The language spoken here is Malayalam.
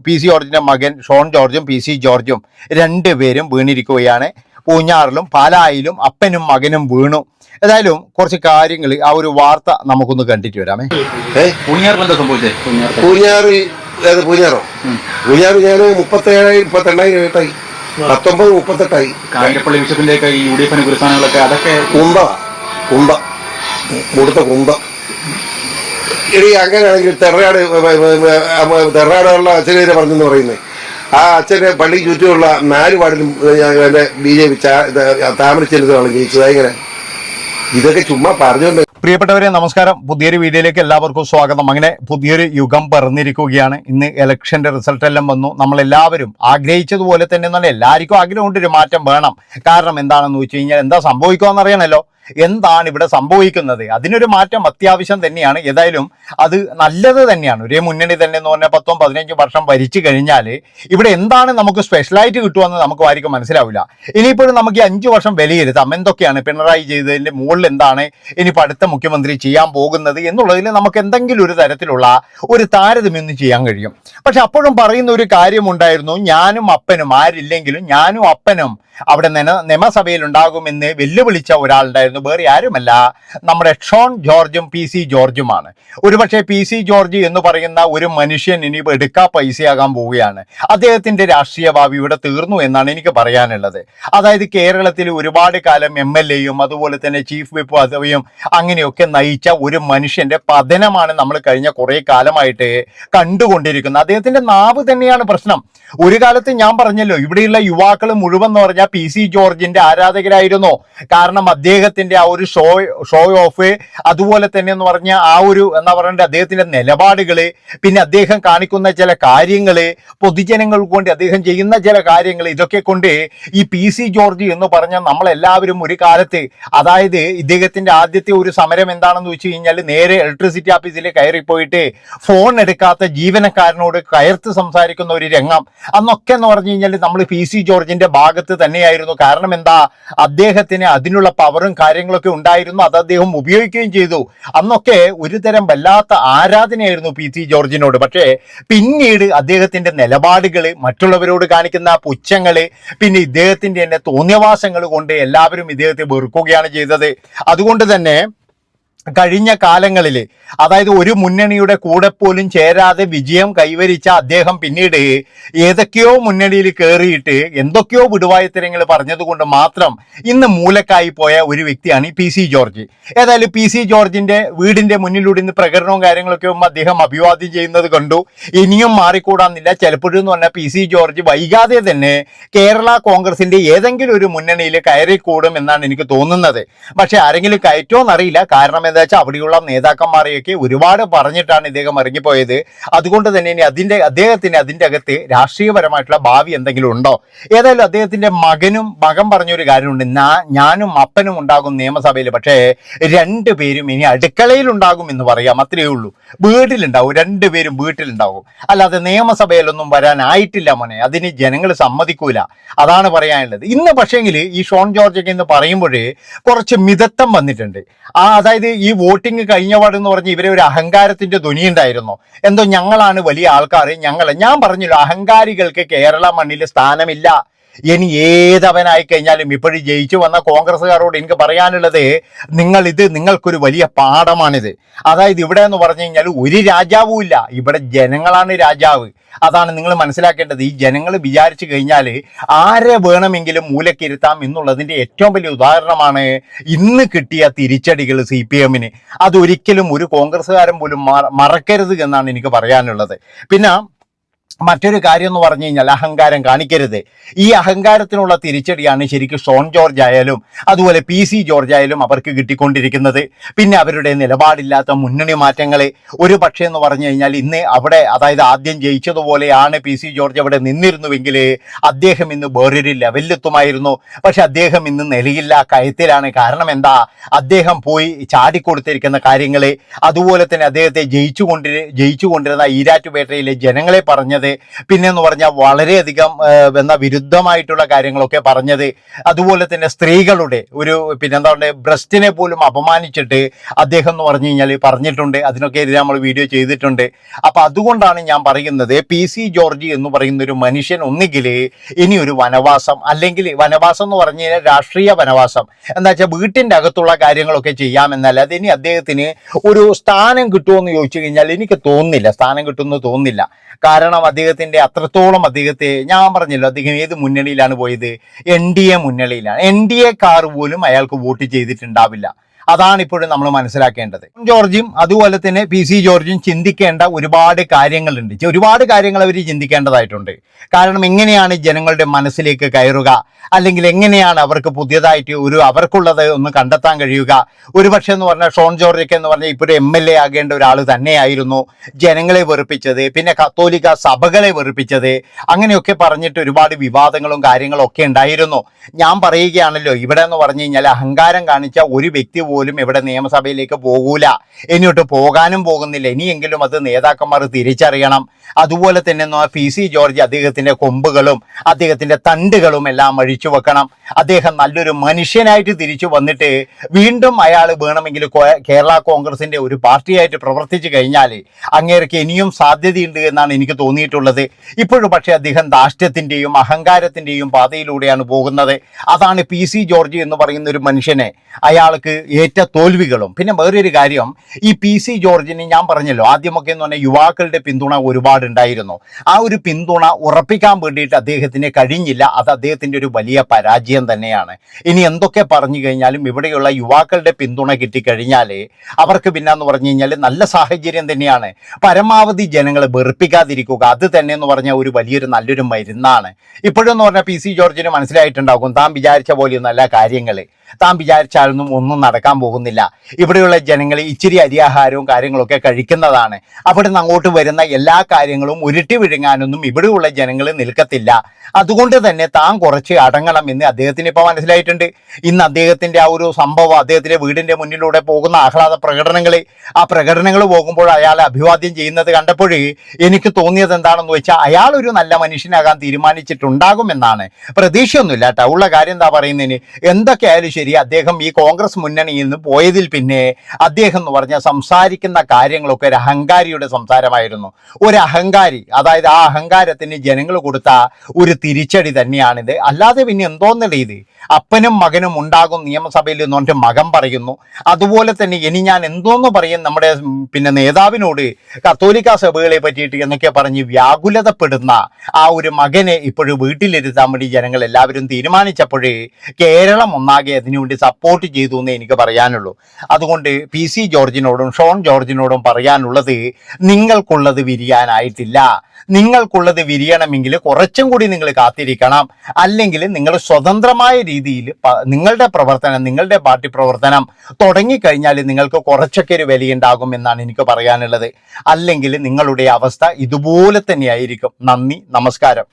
പി സി ജോർജിന്റെ മകൻ ഷോൺ ജോർജും പി സി ജോർജും രണ്ടുപേരും വീണിരിക്കുകയാണ്. പൂഞ്ഞാറിലും പാലായിലും അപ്പനും മകനും വീണു. ഏതായാലും കുറച്ച് കാര്യങ്ങൾ ആ ഒരു വാർത്ത നമുക്കൊന്ന് കണ്ടിട്ട് വരാമേ. പൂഞ്ഞാറ് ഞാൻ 37,000 കേട്ടായി 19,38 കാഞ്ഞിരപ്പള്ളി ബിഷപ്പിന്റെയൊക്കെ ഈ UDF കുരുസ്ഥാനങ്ങളൊക്കെ അതൊക്കെ കുമ്പ ഇനി അങ്ങനെയാണെങ്കിൽ തെറാടുള്ള അച്ഛനെ പറഞ്ഞെന്ന് പറയുന്നത് ആ അച്ഛൻ്റെ പള്ളി ചുറ്റുമുള്ള 4 വാർഡിലും എൻ്റെ BJP താമരച്ചെലുത്താണ് ജയിച്ചത്. ഇങ്ങനെ ഇതൊക്കെ ചുമ്മാ പറഞ്ഞുകൊണ്ട്. പ്രിയപ്പെട്ടവരെ നമസ്കാരം, പുതിയൊരു വീഡിയോയിലേക്ക് എല്ലാവർക്കും സ്വാഗതം. അങ്ങനെ പുതിയൊരു യുഗം പിറന്നിരിക്കുകയാണ്. ഇന്ന് ഇലക്ഷന്റെ റിസൾട്ട് എല്ലാം വന്നു. നമ്മളെല്ലാവരും ആഗ്രഹിച്ചതുപോലെ തന്നെ എന്നാൽ എല്ലാവർക്കും ആഗ്രഹമുണ്ട് ഒരു മാറ്റം വേണം. കാരണം എന്താണെന്ന് വെച്ച് കഴിഞ്ഞാൽ എന്താ സംഭവിക്കുമെന്ന് അറിയണമല്ലോ. എന്താണ് ഇവിടെ സംഭവിക്കുന്നത്? അതിനൊരു മാറ്റം അത്യാവശ്യം തന്നെയാണ്. ഏതായാലും അത് നല്ലത് തന്നെയാണ്. ഒരേ മുന്നണി തന്നെ എന്ന് പറഞ്ഞാൽ 10-15 വർഷം ഭരിച്ചു കഴിഞ്ഞാൽ ഇവിടെ എന്താണ് നമുക്ക് സ്പെഷ്യലായിട്ട് കിട്ടുമെന്ന് നമുക്ക് ആർക്കും മനസ്സിലാവില്ല. ഇനിയിപ്പോഴും നമുക്ക് 5 വർഷം വിലയിരുത്താം. എന്തൊക്കെയാണ് പിണറായി ചെയ്തതിൻ്റെ മുകളിൽ എന്താണ് ഇനിയിപ്പോൾ അടുത്ത മുഖ്യമന്ത്രി ചെയ്യാൻ പോകുന്നത് എന്നുള്ളതിൽ നമുക്ക് എന്തെങ്കിലും ഒരു തരത്തിലുള്ള ഒരു താരതമ്യം ചെയ്യാൻ കഴിയും. പക്ഷെ അപ്പോഴും പറയുന്ന ഒരു കാര്യമുണ്ടായിരുന്നു, ഞാനും അപ്പനും ആരില്ലെങ്കിലും ഞാനും അപ്പനും അവിടെ നിയമസഭയിൽ ഉണ്ടാകുമെന്ന് വെല്ലുവിളിച്ച ഒരാളുണ്ടായിരുന്നു. വേറെ ആരുമല്ല, നമ്മുടെ ഷോൺ ജോർജും പി സി ജോർജുമാണ്. ഒരുപക്ഷെ പി സി ജോർജ് എന്ന് പറയുന്ന ഒരു മനുഷ്യൻ ഇനി എടുക്കാ പൈസയാകാൻ പോവുകയാണ്. അദ്ദേഹത്തിന്റെ രാഷ്ട്രീയ ഭാവി ഇവിടെ തീർന്നു എന്നാണ് എനിക്ക് പറയാനുള്ളത്. അതായത് കേരളത്തിൽ ഒരുപാട് കാലം MLA-യും അതുപോലെ തന്നെ ചീഫ് വിപ്പ് പദവിയും അങ്ങനെയൊക്കെ നയിച്ച ഒരു മനുഷ്യന്റെ പതനമാണ് നമ്മൾ കഴിഞ്ഞ കുറെ കാലമായിട്ട് കണ്ടുകൊണ്ടിരിക്കുന്നത്. അദ്ദേഹത്തിന്റെ നാവ് തന്നെയാണ് പ്രശ്നം. ഒരു കാലത്ത് ഞാൻ പറഞ്ഞല്ലോ, ഇവിടെയുള്ള യുവാക്കൾ മുഴുവൻ എന്ന് പറഞ്ഞാൽ പി സി ജോർജിന്റെ ആരാധകരായിരുന്നു. കാരണം അദ്ദേഹത്തിന്റെ ആ ഒരു ഷോ ഓഫ്, അതുപോലെ തന്നെ എന്ന് പറഞ്ഞാൽ ആ ഒരു എന്താ പറയണ്ടേ അദ്ദേഹത്തിന്റെ നിലപാടുകള്, പിന്നെ അദ്ദേഹം കാണിക്കുന്ന ചില കാര്യങ്ങള്, പൊതുജനങ്ങൾക്ക് വേണ്ടി അദ്ദേഹം ചെയ്യുന്ന ചില കാര്യങ്ങൾ, ഇതൊക്കെ കൊണ്ട് ഈ പി സി ജോർജ് എന്ന് പറഞ്ഞാൽ നമ്മളെല്ലാവരും ഒരു കാലത്ത്, അതായത് ഇദ്ദേഹത്തിന്റെ ആദ്യത്തെ ഒരു സമരം എന്താണെന്ന് വെച്ച് കഴിഞ്ഞാൽ നേരെ ഇലക്ട്രിസിറ്റി ഓഫീസിൽ കയറിപ്പോയിട്ട് ഫോൺ എടുക്കാത്ത ജീവനക്കാരനോട് കയർത്ത് സംസാരിക്കുന്ന ഒരു രംഗം, അന്നൊക്കെ എന്ന് പറഞ്ഞു കഴിഞ്ഞാൽ നമ്മൾ പി സി ജോർജിന്റെ ഭാഗത്ത് തന്നെയായിരുന്നു. കാരണം എന്താ, അദ്ദേഹത്തിന് അതിനുള്ള പവറും കാര്യങ്ങളൊക്കെ ഉണ്ടായിരുന്നു. അത് അദ്ദേഹം ഉപയോഗിക്കുകയും ചെയ്തു. അന്നൊക്കെ ഒരു തരം വല്ലാത്ത ആരാധനയായിരുന്നു പി സി ജോർജിനോട്. പക്ഷേ പിന്നീട് അദ്ദേഹത്തിന്റെ നിലപാടുകൾ, മറ്റുള്ളവരോട് കാണിക്കുന്ന പുച്ഛങ്ങള്, പിന്നെ ഇദ്ദേഹത്തിന്റെ തന്നെ തോന്നിയവാസങ്ങൾ കൊണ്ട് എല്ലാവരും ഇദ്ദേഹത്തെ വെറുക്കുകയാണ് ചെയ്തത്. അതുകൊണ്ട് തന്നെ കഴിഞ്ഞ കാലങ്ങളിൽ, അതായത് ഒരു മുന്നണിയുടെ കൂടെ പോലും ചേരാതെ വിജയം കൈവരിച്ച അദ്ദേഹം പിന്നീട് ഏതൊക്കെയോ മുന്നണിയിൽ കയറിയിട്ട് എന്തൊക്കെയോ വിടുവായത്തരങ്ങൾ പറഞ്ഞതുകൊണ്ട് മാത്രം ഇന്ന് മൂലക്കായി പോയ ഒരു വ്യക്തിയാണ് ഈ പി സി ജോർജ്. ഏതായാലും പി സി ജോർജിന്റെ വീടിന്റെ മുന്നിലൂടെ ഇന്ന് പ്രകടനവും കാര്യങ്ങളൊക്കെ അദ്ദേഹം അഭിവാദ്യം ചെയ്യുന്നത് കണ്ടു. ഇനിയും മാറിക്കൂടാന്നില്ല. ചിലപ്പോഴെന്ന് പറഞ്ഞാൽ പി സി ജോർജ് വൈകാതെ തന്നെ കേരള കോൺഗ്രസിന്റെ ഏതെങ്കിലും ഒരു മുന്നണിയിൽ കയറിക്കൂടും എന്നാണ് എനിക്ക് തോന്നുന്നത്. പക്ഷെ ആരെങ്കിലും കയറ്റോന്നറിയില്ല. കാരണം എന്താ വെച്ചാൽ അവിടെയുള്ള നേതാക്കന്മാരെയൊക്കെ ഒരുപാട് പറഞ്ഞിട്ടാണ് ഇദ്ദേഹം ഇറങ്ങിപ്പോയത്. അതുകൊണ്ട് തന്നെ ഇനി അദ്ദേഹത്തിന് അതിൻ്റെ അകത്ത് രാഷ്ട്രീയപരമായിട്ടുള്ള ഭാവി എന്തെങ്കിലും ഉണ്ടോ? ഏതായാലും അദ്ദേഹത്തിന്റെ മകൻ പറഞ്ഞൊരു കാര്യമുണ്ട്, ഞാനും അപ്പനും ഉണ്ടാകും നിയമസഭയിൽ, പക്ഷേ 2 പേരും ഇനി അടുക്കളയിൽ ഉണ്ടാകും എന്ന് പറയാം. അത്രയേ ഉള്ളൂ. വീട്ടിലുണ്ടാവും, 2 പേരും വീട്ടിലുണ്ടാകും. അല്ലാതെ നിയമസഭയിലൊന്നും വരാനായിട്ടില്ല മോനെ. അതിന് ജനങ്ങൾ സമ്മതിക്കൂല. അതാണ് പറയാനുള്ളത്. ഇന്ന് പക്ഷേങ്കിൽ ഈ ഷോൺ ജോർജൊക്കെ എന്ന് പറയുമ്പോഴേ കുറച്ച് മിതത്വം വന്നിട്ടുണ്ട്. അതായത് ഈ വോട്ടിംഗ് കഴിഞ്ഞപാടെന്ന് പറഞ്ഞ് ഇവരെ ഒരു അഹങ്കാരത്തിന്റെ ധ്വനി ഉണ്ടായിരുന്നു. എന്തോ ഞങ്ങളാണ് വലിയ ആൾക്കാർ, ഞാൻ പറഞ്ഞല്ലോ, അഹങ്കാരികൾക്ക് കേരള മണ്ണിൽ സ്ഥാനമില്ല. ഇനി ഏതവനായി കഴിഞ്ഞാലും ഇപ്പോഴും ജയിച്ചു വന്ന കോൺഗ്രസ്സുകാരോട് എനിക്ക് പറയാനുള്ളത്, നിങ്ങൾക്കൊരു വലിയ പാഠമാണിത്. അതായത് ഇവിടെ എന്ന് പറഞ്ഞു കഴിഞ്ഞാൽ ഒരു രാജാവും ഇല്ല, ഇവിടെ ജനങ്ങളാണ് രാജാവ്. അതാണ് നിങ്ങൾ മനസ്സിലാക്കേണ്ടത്. ഈ ജനങ്ങൾ വിചാരിച്ചു കഴിഞ്ഞാൽ ആരെ വേണമെങ്കിലും മൂലക്കിരുത്താം എന്നുള്ളതിൻ്റെ ഏറ്റവും വലിയ ഉദാഹരണമാണ് ഇന്ന് കിട്ടിയ തിരിച്ചടികൾ CPM-ന്. അതൊരിക്കലും ഒരു കോൺഗ്രസ്സുകാരൻ പോലും മറക്കരുത് എന്നാണ് എനിക്ക് പറയാനുള്ളത്. പിന്നെ മറ്റൊരു കാര്യം എന്ന് പറഞ്ഞു കഴിഞ്ഞാൽ അഹങ്കാരം കാണിക്കരുത്. ഈ അഹങ്കാരത്തിനുള്ള തിരിച്ചടിയാണ് ശരിക്കും ഷോൺ ജോർജ് ആയാലും അതുപോലെ പി സി ജോർജ് ആയാലും അവർക്ക് കിട്ടിക്കൊണ്ടിരിക്കുന്നത്. പിന്നെ അവരുടെ നിലപാടില്ലാത്ത മുന്നണി മാറ്റങ്ങൾ ഒരു പക്ഷേ എന്ന് പറഞ്ഞു കഴിഞ്ഞാൽ ഇന്ന് അവിടെ, അതായത് ആദ്യം ജയിച്ചതുപോലെയാണ് പി സി ജോർജ് അവിടെ നിന്നിരുന്നുവെങ്കിൽ അദ്ദേഹം ഇന്ന് വേറൊരു ലെവലിലെത്തുമായിരുന്നു. പക്ഷെ അദ്ദേഹം ഇന്ന് നിലയില്ല, കയത്തിലാണ്. കാരണം എന്താ, അദ്ദേഹം പോയി ചാടിക്കൊടുത്തിരിക്കുന്ന കാര്യങ്ങൾ, അതുപോലെ തന്നെ അദ്ദേഹത്തെ ജയിച്ചുകൊണ്ടിരുന്ന ഈരാറ്റുപേട്ടയിലെ ജനങ്ങളെ പറഞ്ഞത് പറഞ്ഞത്, പിന്നെന്ന് പറഞ്ഞാൽ വളരെയധികം എന്താ വിരുദ്ധമായിട്ടുള്ള കാര്യങ്ങളൊക്കെ പറഞ്ഞത്, അതുപോലെ തന്നെ സ്ത്രീകളുടെ ഒരു പിന്നെന്താ പറയുക ബ്രസ്റ്റിനെ പോലും അപമാനിച്ചിട്ട് അദ്ദേഹം എന്ന് പറഞ്ഞു കഴിഞ്ഞാൽ പറഞ്ഞിട്ടുണ്ട്. അതിനൊക്കെ എതിരെ നമ്മൾ വീഡിയോ ചെയ്തിട്ടുണ്ട്. അപ്പൊ അതുകൊണ്ടാണ് ഞാൻ പറയുന്നത് PC ജോർജ് എന്ന് പറയുന്ന ഒരു മനുഷ്യൻ ഒന്നുകിൽ ഇനി ഒരു വനവാസം, അല്ലെങ്കിൽ വനവാസം എന്ന് പറഞ്ഞു കഴിഞ്ഞാൽ രാഷ്ട്രീയ വനവാസം, എന്താ വെച്ചാൽ വീട്ടിൻ്റെ അകത്തുള്ള കാര്യങ്ങളൊക്കെ ചെയ്യാമെന്നല്ല. അതിനി അദ്ദേഹത്തിന് ഒരു സ്ഥാനം കിട്ടുമെന്ന് ചോദിച്ചു കഴിഞ്ഞാൽ എനിക്ക് തോന്നുന്നില്ല, സ്ഥാനം കിട്ടുമെന്ന് തോന്നുന്നില്ല. കാരണം അദ്ദേഹത്തിൻ്റെ അത്രത്തോളം അദ്ദേഹത്തെ ഞാൻ പറഞ്ഞല്ലോ, അദ്ദേഹം ഏത് മുന്നണിയിലാണ് പോയത്? NDA മുന്നണിയിലാണ്. NDA കാർ പോലും അയാൾക്ക് വോട്ട് ചെയ്തിട്ടുണ്ടാവില്ല. അതാണ് ഇപ്പോഴും നമ്മൾ മനസ്സിലാക്കേണ്ടത്. ജോർജും അതുപോലെ തന്നെ PC ജോർജും ചിന്തിക്കേണ്ട ഒരുപാട് കാര്യങ്ങളുണ്ട്. ഒരുപാട് കാര്യങ്ങൾ അവർ ചിന്തിക്കേണ്ടതായിട്ടുണ്ട്. കാരണം എങ്ങനെയാണ് ജനങ്ങളുടെ മനസ്സിലേക്ക് കയറുക, അല്ലെങ്കിൽ എങ്ങനെയാണ് അവർക്ക് പുതിയതായിട്ട് അവർക്കുള്ളത് ഒന്ന് കണ്ടെത്താൻ കഴിയുക. ഒരുപക്ഷെ എന്ന് പറഞ്ഞാൽ ഷോൺ ജോർജൊക്കെ എന്ന് പറഞ്ഞാൽ ഇപ്പോൾ ഒരു MLA ആകേണ്ട ഒരാൾ തന്നെയായിരുന്നു. ജനങ്ങളെ വെറുപ്പിച്ചത്, പിന്നെ കത്തോലിക്ക സഭകളെ വെറുപ്പിച്ചത്, അങ്ങനെയൊക്കെ പറഞ്ഞിട്ട് ഒരുപാട് വിവാദങ്ങളും കാര്യങ്ങളും ഒക്കെ ഉണ്ടായിരുന്നു. ഞാൻ പറയുകയാണല്ലോ, ഇവിടെ എന്ന് പറഞ്ഞു കഴിഞ്ഞാൽ അഹങ്കാരം കാണിച്ച ഒരു വ്യക്തി പോലും ഇവിടെ നിയമസഭയിലേക്ക് പോകൂല, ഇനിയോട്ട് പോകാനും പോകുന്നില്ല. ഇനിയെങ്കിലും അത് നേതാക്കന്മാർ തിരിച്ചറിയണം. അതുപോലെ തന്നെ PC ജോർജ് അദ്ദേഹത്തിന്റെ കൊമ്പുകളും അദ്ദേഹത്തിന്റെ തണ്ടുകളും എല്ലാം അഴിച്ചു വെക്കണം. അദ്ദേഹം നല്ലൊരു മനുഷ്യനായിട്ട് തിരിച്ചു വന്നിട്ട് വീണ്ടും അയാൾ വേണമെങ്കിൽ കേരള കോൺഗ്രസിന്റെ ഒരു പാർട്ടിയായിട്ട് പ്രവർത്തിച്ചു കഴിഞ്ഞാൽ അങ്ങേർക്ക് ഇനിയും സാധ്യതയുണ്ട് എന്നാണ് എനിക്ക് തോന്നിയിട്ടുള്ളത്. ഇപ്പോഴും പക്ഷേ അദ്ദേഹം ധാർഷ്ട്യത്തിന്റെയും അഹങ്കാരത്തിന്റെയും പാതയിലൂടെയാണ് പോകുന്നത്. അതാണ് PC ജോർജ് എന്ന് പറയുന്ന ഒരു മനുഷ്യനെ അയാൾക്ക് ഏറ്റ തോൽവികളും. പിന്നെ വേറൊരു കാര്യം, ഈ PC ജോർജിന് ഞാൻ പറഞ്ഞല്ലോ ആദ്യമൊക്കെ എന്ന് പറഞ്ഞാൽ യുവാക്കളുടെ പിന്തുണ ഒരുപാടുണ്ടായിരുന്നു. ആ ഒരു പിന്തുണ ഉറപ്പിക്കാൻ വേണ്ടിയിട്ട് അദ്ദേഹത്തിന് കഴിഞ്ഞില്ല. അത് അദ്ദേഹത്തിൻ്റെ ഒരു വലിയ പരാജയം തന്നെയാണ്. ഇനി എന്തൊക്കെ പറഞ്ഞു കഴിഞ്ഞാലും ഇവിടെയുള്ള യുവാക്കളുടെ പിന്തുണ കിട്ടിക്കഴിഞ്ഞാൽ അവർക്ക് പിന്നെ എന്ന് പറഞ്ഞു കഴിഞ്ഞാൽ നല്ല സാഹചര്യം തന്നെയാണ്. പരമാവധി ജനങ്ങളെ വെറുപ്പിക്കാതിരിക്കുക, അത് തന്നെ എന്ന് പറഞ്ഞാൽ ഒരു വലിയൊരു നല്ലൊരു മരുന്നാണ്. ഇപ്പോഴെന്ന് പറഞ്ഞാൽ PC ജോർജിന് മനസ്സിലായിട്ടുണ്ടാകും താൻ വിചാരിച്ച പോലെയൊന്നല്ല കാര്യങ്ങൾ. താൻ വിചാരിച്ചാലൊന്നും ഒന്നും നടക്കാൻ പോകുന്നില്ല. ഇവിടെയുള്ള ജനങ്ങൾ ഇച്ചിരി അരിയാഹാരവും കാര്യങ്ങളൊക്കെ കഴിക്കുന്നതാണ്. അവിടെ നിന്ന് അങ്ങോട്ട് വരുന്ന എല്ലാ കാര്യങ്ങളും ഉരുട്ടി വിഴുങ്ങാനൊന്നും ഇവിടെയുള്ള ജനങ്ങൾ നിൽക്കത്തില്ല. അതുകൊണ്ട് തന്നെ താൻ കുറച്ച് അടങ്ങണം എന്ന് അദ്ദേഹത്തിന് ഇപ്പോൾ മനസ്സിലായിട്ടുണ്ട്. ഇന്ന് അദ്ദേഹത്തിൻ്റെ ആ ഒരു സംഭവം, അദ്ദേഹത്തിൻ്റെ വീടിൻ്റെ മുന്നിലൂടെ പോകുന്ന ആഹ്ലാദ പ്രകടനങ്ങൾ, ആ പ്രകടനങ്ങൾ പോകുമ്പോൾ അയാളെ അഭിവാദ്യം ചെയ്യുന്നത് കണ്ടപ്പോൾ എനിക്ക് തോന്നിയത് എന്താണെന്ന് വെച്ചാൽ അയാൾ ഒരു നല്ല മനുഷ്യനാകാൻ തീരുമാനിച്ചിട്ടുണ്ടാകുമെന്നാണ്. പ്രതീക്ഷയൊന്നുമില്ല കേട്ടോ. ഉള്ള കാര്യം എന്താ പറയുന്നതിന്, എന്തൊക്കെയായാലും ശരി, അദ്ദേഹം ഈ കോൺഗ്രസ് മുന്നണിയിൽ നിന്ന് പോയതിൽ പിന്നെ അദ്ദേഹം എന്ന് പറഞ്ഞാൽ സംസാരിക്കുന്ന കാര്യങ്ങളൊക്കെ ഒരു അഹങ്കാരിയുടെ സംസാരമായിരുന്നു. ഒരു അഹങ്കാരി, അതായത് ആ അഹങ്കാരത്തിന് ജനങ്ങൾ കൊടുത്ത ഒരു തിരിച്ചടി തന്നെയാണിത്. അല്ലാതെ പിന്നെ എന്തോന്നല്ല ഇത്. അപ്പനും മകനും ഉണ്ടാകും നിയമസഭയിൽ എന്ന് പറഞ്ഞിട്ട് മകൻ പറയുന്നു. അതുപോലെ തന്നെ ഇനി ഞാൻ എന്തോന്ന് പറയും നമ്മുടെ പിന്നെ നേതാവിനോട് കത്തോലിക്ക സഭകളെ പറ്റിയിട്ട് എന്നൊക്കെ പറഞ്ഞ് വ്യാകുലതപ്പെടുന്ന ആ ഒരു മകനെ ഇപ്പോഴും വീട്ടിലിരുത്താൻ വേണ്ടി ജനങ്ങൾ എല്ലാവരും തീരുമാനിച്ചപ്പോഴേ കേരളം ഒന്നാകെ അതിനുവേണ്ടി സപ്പോർട്ട് ചെയ്തു എന്നേ എനിക്ക് പറയാനുള്ളൂ. അതുകൊണ്ട് PC ജോർജിനോടും ഷോൺ ജോർജിനോടും പറയാനുള്ളത്, നിങ്ങൾക്കുള്ളത് വിരിയാനായിട്ടില്ല. നിങ്ങൾക്കുള്ളത് വിരിയണമെങ്കിൽ കുറച്ചും കൂടി നിങ്ങൾ കാത്തിരിക്കണം. അല്ലെങ്കിൽ നിങ്ങൾ സ്വതന്ത്രമായ രീതിയിൽ നിങ്ങളുടെ പ്രവർത്തനം, നിങ്ങളുടെ പാർട്ടി പ്രവർത്തനം തുടങ്ങിക്കഴിഞ്ഞാൽ നിങ്ങൾക്ക് കുറച്ചൊക്കെ ഒരു വിലയുണ്ടാകും എന്നാണ് എനിക്ക് പറയാനുള്ളത്. അല്ലെങ്കിൽ നിങ്ങളുടെ അവസ്ഥ ഇതുപോലെ തന്നെയായിരിക്കും. നന്ദി, നമസ്കാരം.